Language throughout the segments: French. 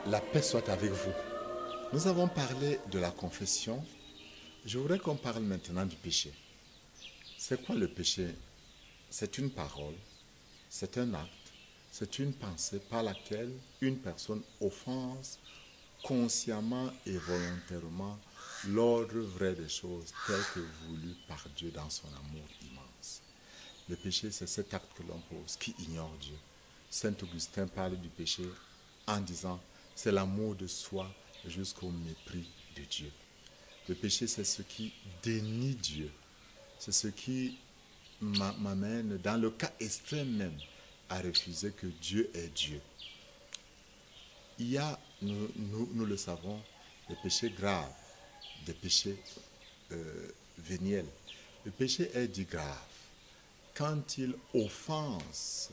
La paix soit avec vous. Nous avons parlé de la confession. Je voudrais qu'on parle maintenant du péché. C'est quoi le péché? C'est une parole, c'est un acte, c'est une pensée par laquelle une personne offense consciemment et volontairement l'ordre vrai des choses tel que voulu par Dieu dans son amour immense. Le péché, c'est cet acte que l'on pose qui ignore Dieu. Saint Augustin parle du péché en disant c'est l'amour de soi jusqu'au mépris de Dieu. Le péché, c'est ce qui dénie Dieu. C'est ce qui m'amène, dans le cas extrême même, à refuser que Dieu est Dieu. Il y a, nous le savons, des péchés graves, des péchés véniels. Le péché est dit grave quand il offense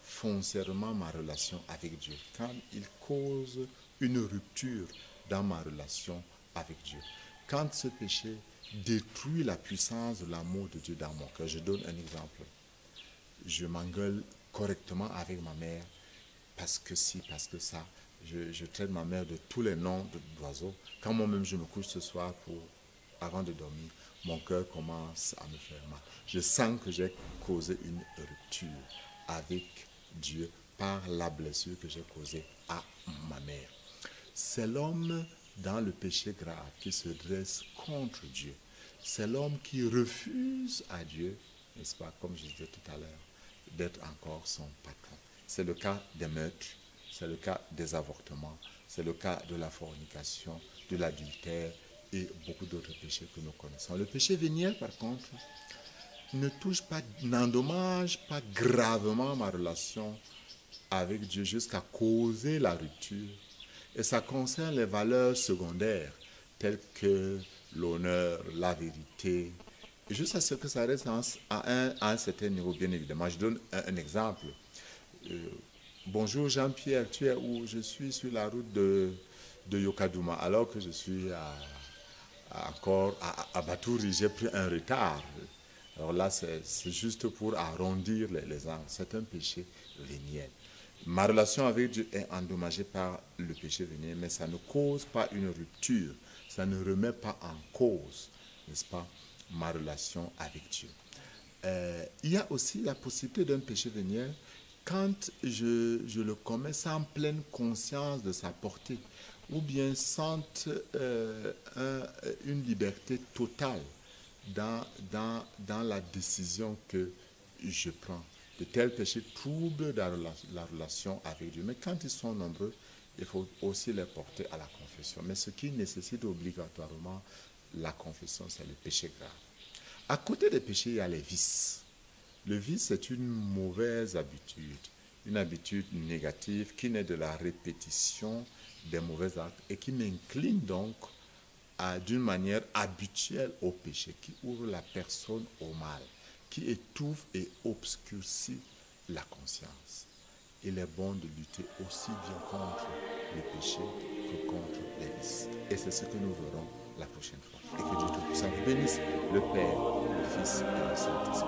foncièrement ma relation avec Dieu, quand il cause une rupture dans ma relation avec Dieu, quand ce péché détruit la puissance de l'amour de Dieu dans mon cœur. Je donne un exemple. Je m'engueule correctement avec ma mère parce que si, parce que ça. Je traite ma mère de tous les noms d'oiseaux. Quand moi-même je me couche ce soir avant de dormir, mon cœur commence à me faire mal. Je sens que j'ai causé une rupture avec Dieu par la blessure que j'ai causée à ma mère. C'est l'homme dans le péché grave qui se dresse contre Dieu. C'est l'homme qui refuse à Dieu, n'est-ce pas, comme je disais tout à l'heure, d'être encore son patron. C'est le cas des meurtres, c'est le cas des avortements, c'est le cas de la fornication, de l'adultère et beaucoup d'autres péchés que nous connaissons. Le péché véniel, par contre, ne touche pas, n'endommage pas gravement ma relation avec Dieu jusqu'à causer la rupture. Et ça concerne les valeurs secondaires, telles que l'honneur, la vérité, et juste à ce que ça reste à un certain niveau, bien évidemment. Je donne un exemple. Bonjour Jean-Pierre, tu es où? Je suis sur la route de Yokadouma, alors que je suis encore à Batouri, j'ai pris un retard. Alors là, c'est juste pour arrondir les angles. C'est un péché véniel. Ma relation avec Dieu est endommagée par le péché véniel, mais ça ne cause pas une rupture, ça ne remet pas en cause, n'est-ce pas, ma relation avec Dieu. Il y a aussi la possibilité d'un péché véniel quand je le commets sans pleine conscience de sa portée, ou bien sans une liberté totale dans la décision que je prends. De tels péchés troublent la relation avec Dieu. Mais quand ils sont nombreux, il faut aussi les porter à la confession. Mais ce qui nécessite obligatoirement la confession, c'est le péché grave. À côté des péchés, il y a les vices. Le vice, c'est une mauvaise habitude, une habitude négative qui naît de la répétition des mauvais actes et qui m'incline donc d'une manière habituelle au péché, qui ouvre la personne au mal, qui étouffe et obscurcit la conscience. Il est bon de lutter aussi bien contre le péché que contre les vices. Et c'est ce que nous verrons la prochaine fois. Et que Dieu Tout-Puissant vous bénisse, le Père, le Fils et le Saint-Esprit.